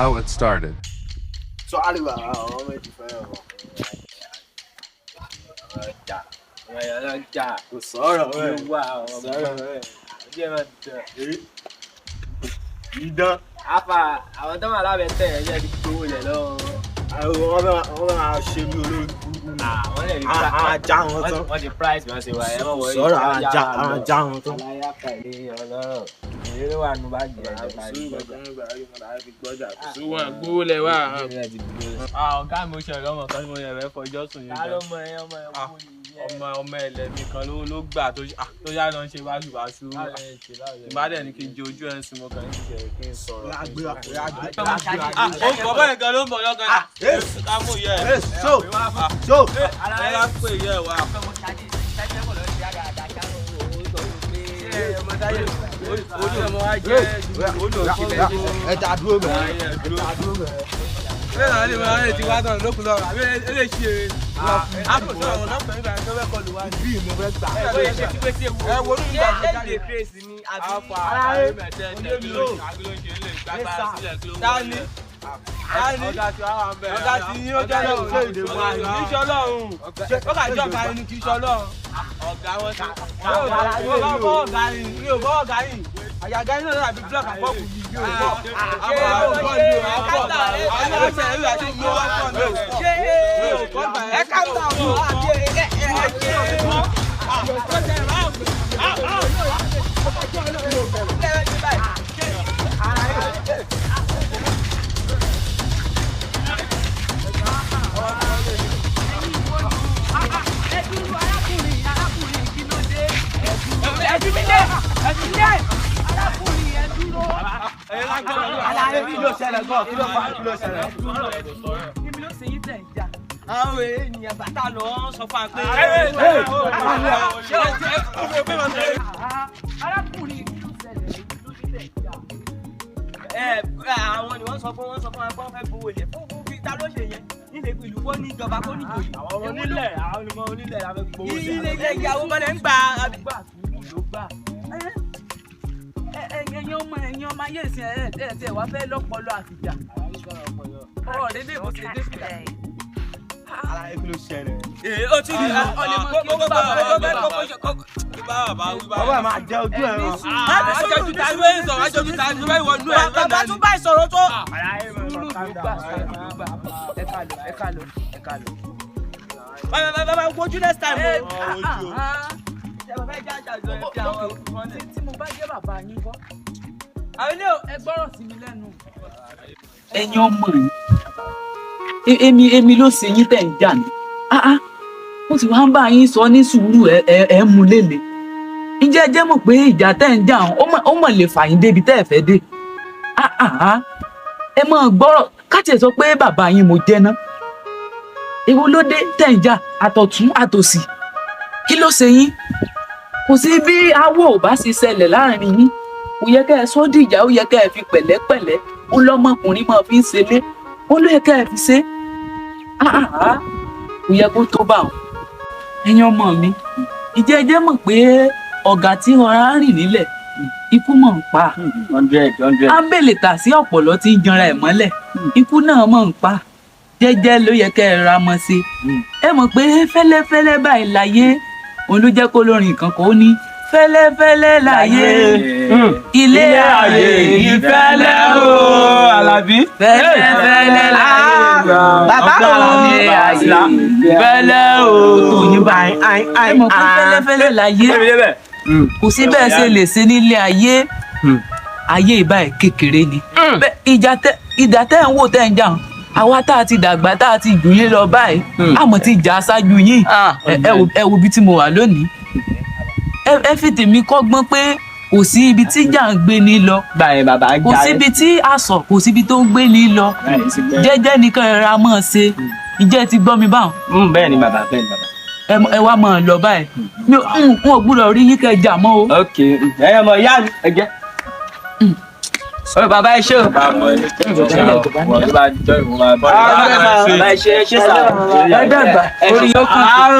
how it started. So Alágbàwí àwọn méjì fẹ́ràn wọn. Ọjà kò sọ̀rọ̀ rẹ̀. Sọ̀rọ̀ rẹ̀. Ọjọ́ máa tẹ̀. Idán. Àwọn tó máa lábẹ́ tẹ̀ ẹ́ jẹ́ kí gbowó lẹ̀ lọ́wọ́. Wọ́n máa ṣe bí olórí burúkú ni. Àwọn ajá wọn tán. Wọ́n ti price máa ṣe wà ẹ̀ mọ̀ wọ́n. Sọ̀rọ̀ àwọn ajá wọn tán. Aláyàpá ilé ọlọ́rọ̀. Èyí ló wà nù báàgì ẹ̀ jẹ́ parí. Sùwọ̀n gbówó lẹ̀ wá. Ọ̀gá mi ò ṣe ọ̀rọ̀ ọmọ kan tí mo yẹ fẹ́ fọjọ́ sùn yìí. Ọmọ ẹlẹ́mi kan ló gbà tó yá lọ ń ṣe báṣubàṣu. Ìbádẹ́ ni kí n jẹ ojú ẹ̀ ń sin mo kàn ní kí n sọ̀rọ̀. Bàbá yẹn kan ló ń bọ̀ lọ́kàn náà. Ká mú ìyá ẹ̀. So. Ẹ bá pè ìyá ẹ̀ wá. Ojú ọmọ wa jẹ́ ẹ dá dúró bẹ̀rẹ̀. Bẹ́ẹ̀ náà lè máa ń ti wá tán lókun lọ́rọ̀ àbí ẹ ṣe eré. Àpòtò àwọn nọ́mbà nígbà tó fẹ́ kọlù wá ní. Bí mo fẹ́ gbà. Ẹ wo ní ìgbà tó jáde fèsì ní àfa àrẹ́mẹ̀tẹ́ tẹ̀lé àgbélóńjẹ ilé ìgbàgbà sílẹ̀ kí ló ń wọlé. Ọ̀gá tí wàá wà ń bẹ̀rẹ̀. Ọ̀gá tí yín ó jẹ́ lọ́run ṣé ìdè mú àyè. Kì í ṣe Ọlọ́run. Ó kà jọ ọ̀gá yín kì í ṣe Ọlọ́run. Ọ̀gá wọn ti. Yóò bọ́ ọ̀gá yín. Yóò bọ́ ọ̀gá yín. Àyàgá yín náà dàbí blọọkì àpọ̀kù yìí yóò bọ̀. Ẹ káńtà ọ̀hún àti àwọn ènìyàn bàtà lọ sọ fún pé arákùnrin ìlú ṣẹlẹ̀ àwọn ni wọ́n sọ fún wọn fẹ́ gbowó ilẹ̀ fún ta ló ṣe yẹn nílé ìlú kó ní ìjọba kó ní ìjòyè àwọn onílẹ̀ la fẹ́ gbowó ilẹ̀ ilé ìyàwó mọ́lẹ̀ ń gbà àbígbà ló gbà. ẹ̀yin ọmọ ayé ìsìn ẹ̀ wá fẹ́ lọ́pọlọ àtìjà ọ̀rọ̀ dédé bó ṣe dé fìlà. Ara ẹ kí ló ṣẹlẹ̀? Ó ti rí bàbá máa jẹ ojú ẹ̀ rán. Àjọjú ta ló ń sọ̀rọ̀ àjọjú ta ló ń wọnú ẹ̀. Bàbá tún bá ìsọ̀rọ̀ tó. Ẹ ká lọ. Bàbá wojú next time o. Tí mo bá jẹ́ bàbá yín kọ́. Àwọn ilé ẹ gbọ́rọ̀ sí mi lẹ́nu. Ẹ̀yin ọmọ yìí èmi ló ṣe yín tẹ̀ ń jà ní mo sì wá ń bá yín sọ ní sùúrù ẹ̀ mú lélẹ̀ ǹjẹ́ ẹ jẹ́ mọ̀ pé ìjà tẹ̀ ń jà ó mọ̀ lè fà yín débi tẹ́ ẹ fẹ́ dé ẹ mọ̀ gbọ́rọ̀ káàtì ẹ̀ sọ pé bàbá yín mo jẹ́ ná èwo ló dé tẹ̀ ń jà àtọ̀tún àtòsì kí ló ṣe yín kò sí bí awọ ò bá sì ṣẹlẹ̀ láàrin yín kò yẹ kẹ́ ẹ sọ́ dìjà ó yẹ kẹ́ ẹ fi pẹ̀lẹ́pẹ̀lẹ́ ó lọ́mọkùnrin máa fi ń ṣeré ó ló yẹ ká ẹ fi ṣe kò yẹ kó tó bá wọn ẹ̀yin ọmọ mi ìjẹ́ ẹ jẹ́ mọ̀ pé ọ̀gá tí ọ̀rá rìn nílẹ̀ ikú mọ̀ ń pa 100. ámbèlè tà sí ọ̀pọ̀lọ́ tí ń janra ẹ̀ mọ́lẹ̀ ikú náà mọ̀ ń pa jẹ́jẹ́ ló yẹ ká ẹ ra mọ́ sí ẹ mọ̀ pé fẹ́lẹ́fẹ́lẹ́ báyìí láyé òun ló jẹ́ kó lórin kan kó ní fẹ́lẹ́fẹ́lẹ́ láyé ilé ayé yìí fẹ́lẹ́ o Àlàbí fẹ́lẹ́fẹ́lẹ́ láyé bàbá ilé ayé fẹ́lẹ́ o tòyìn báyìí ẹ mọ̀ pé fẹ́lẹ́fẹ́lẹ́ láyé kò sí bẹ́ẹ̀ ṣe lè ṣe nílé ayé ìbáyìí kékeré ni ìjà tẹ́ ń wò tẹ́ ń jà àwa tá a ti dàgbà tá a ti jù yín lọ báyìí àmọ́ ti jà ṣáájú yín ẹ wo bí tí mo wà lónìí ẹ fi tèmi kọ́gbọ́n pé kò sí ibi tí jà ń gbé ní lọ kò sí ibi tí aṣọ kò sí ibi tó ń gbé ní lọ jẹ́jẹ́ nìkan ẹ̀ra mọ̀ ṣe ìjẹ́ ti gbọ́ mi báwọn. Bẹ́ẹ̀ ni bàbá. ẹ wá máa lọ báyìí mi ò gbúdọ̀ rí yín kẹ́ jà mọ́ o. Ok ẹyọ mọ ìyá mi ẹ jẹ. Bàbá ẹ ṣé o. bàbá ẹ ṣe sá ẹ dàgbà orí yóò kàn.